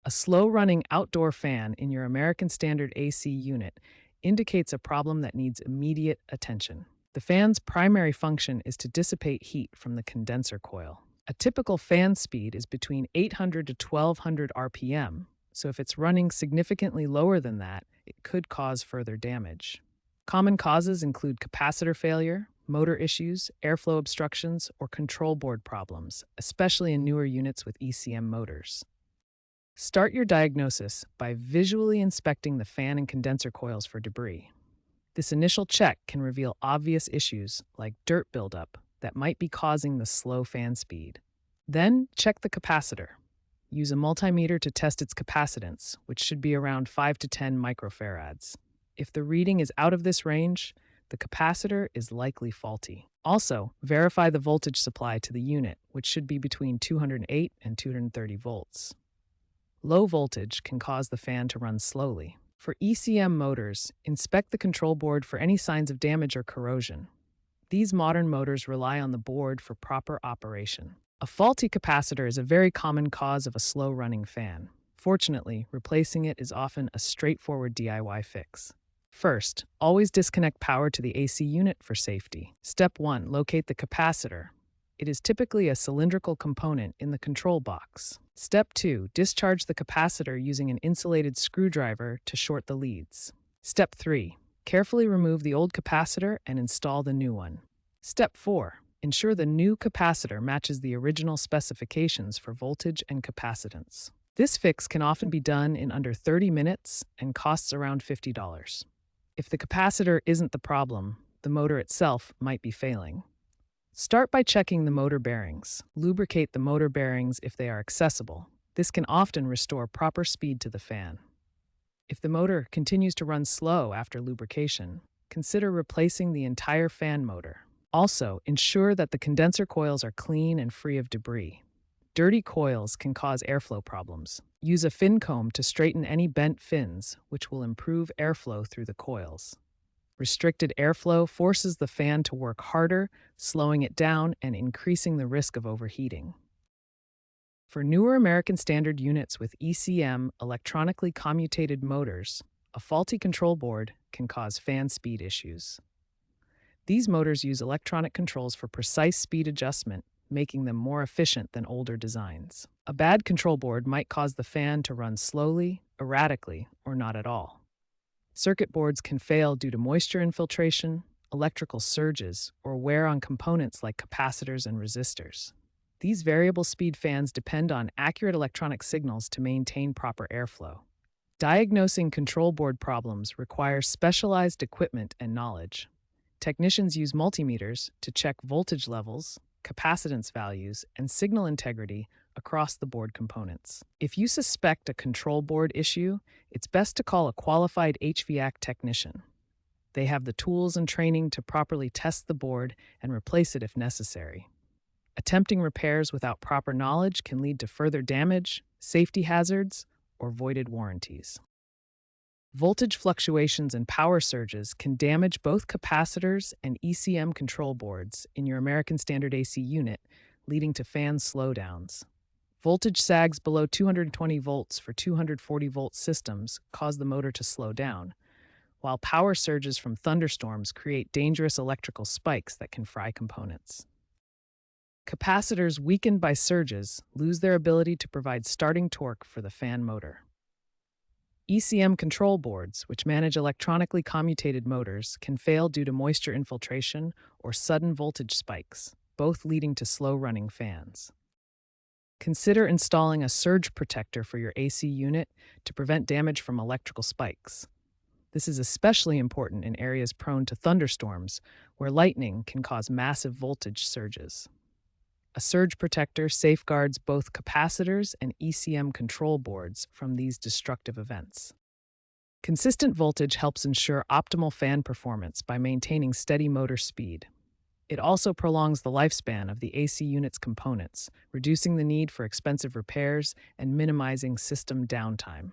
A slow-running outdoor fan in your American Standard AC unit indicates a problem that needs immediate attention. The fan's primary function is to dissipate heat from the condenser coil. A typical fan speed is between 800 to 1200 RPM, so if it's running significantly lower than that, it could cause further damage. Common causes include capacitor failure, motor issues, airflow obstructions, or control board problems, especially in newer units with ECM motors. Start your diagnosis by visually inspecting the fan and condenser coils for debris. This initial check can reveal obvious issues like dirt buildup that might be causing the slow fan speed. Then check the capacitor. Use a multimeter to test its capacitance, which should be around 5 to 10 microfarads. If the reading is out of this range, the capacitor is likely faulty. Also, verify the voltage supply to the unit, which should be between 208 and 230 volts. Low voltage can cause the fan to run slowly. For ECM motors, inspect the control board for any signs of damage or corrosion. These modern motors rely on the board for proper operation. A faulty capacitor is a very common cause of a slow-running fan. Fortunately, replacing it is often a straightforward DIY fix. First, always disconnect power to the AC unit for safety. Step 1. Locate the capacitor. It is typically a cylindrical component in the control box. Step 2. Discharge the capacitor using an insulated screwdriver to short the leads. Step 3. Carefully remove the old capacitor and install the new one. Step 4. Ensure the new capacitor matches the original specifications for voltage and capacitance. This fix can often be done in under 30 minutes and costs around $50. If the capacitor isn't the problem, the motor itself might be failing. Start by checking the motor bearings. Lubricate the motor bearings if they are accessible. This can often restore proper speed to the fan. If the motor continues to run slow after lubrication, consider replacing the entire fan motor. Also, ensure that the condenser coils are clean and free of debris. Dirty coils can cause airflow problems. Use a fin comb to straighten any bent fins, which will improve airflow through the coils. Restricted airflow forces the fan to work harder, slowing it down and increasing the risk of overheating. For newer American Standard units with ECM electronically commutated motors, a faulty control board can cause fan speed issues. These motors use electronic controls for precise speed adjustment, making them more efficient than older designs. A bad control board might cause the fan to run slowly, erratically, or not at all. Circuit boards can fail due to moisture infiltration, electrical surges, or wear on components like capacitors and resistors. These variable speed fans depend on accurate electronic signals to maintain proper airflow. Diagnosing control board problems requires specialized equipment and knowledge. Technicians use multimeters to check voltage levels, capacitance values, and signal integrity across the board components. If you suspect a control board issue, it's best to call a qualified HVAC technician. They have the tools and training to properly test the board and replace it if necessary. Attempting repairs without proper knowledge can lead to further damage, safety hazards, or voided warranties. Voltage fluctuations and power surges can damage both capacitors and ECM control boards in your American Standard AC unit, leading to fan slowdowns. Voltage sags below 220 volts for 240 volt systems cause the motor to slow down, while power surges from thunderstorms create dangerous electrical spikes that can fry components. Capacitors weakened by surges lose their ability to provide starting torque for the fan motor. ECM control boards, which manage electronically commutated motors, can fail due to moisture infiltration or sudden voltage spikes, both leading to slow-running fans. Consider installing a surge protector for your AC unit to prevent damage from electrical spikes. This is especially important in areas prone to thunderstorms, where lightning can cause massive voltage surges. A surge protector safeguards both capacitors and ECM control boards from these destructive events. Consistent voltage helps ensure optimal fan performance by maintaining steady motor speed. It also prolongs the lifespan of the AC unit's components, reducing the need for expensive repairs and minimizing system downtime.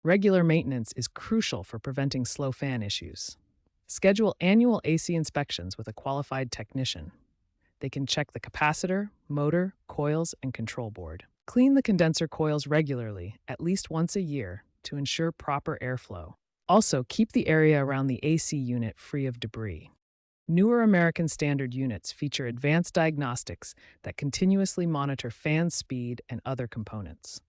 Regular maintenance is crucial for preventing slow fan issues. Schedule annual AC inspections with a qualified technician. They can check the capacitor, motor, coils, and control board. Clean the condenser coils regularly, at least once a year, to ensure proper airflow. Also, keep the area around the AC unit free of debris. Newer American Standard units feature advanced diagnostics that continuously monitor fan speed and other components.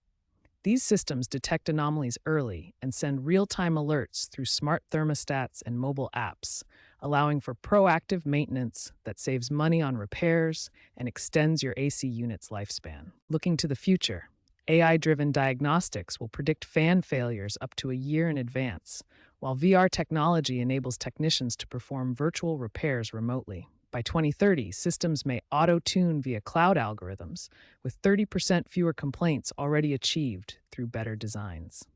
These systems detect anomalies early and send real-time alerts through smart thermostats and mobile apps, allowing for proactive maintenance that saves money on repairs and extends your AC unit's lifespan. Looking to the future, AI-driven diagnostics will predict fan failures up to a year in advance, while VR technology enables technicians to perform virtual repairs remotely. By 2030, systems may auto-tune via cloud algorithms, with 30% fewer complaints already achieved through better designs.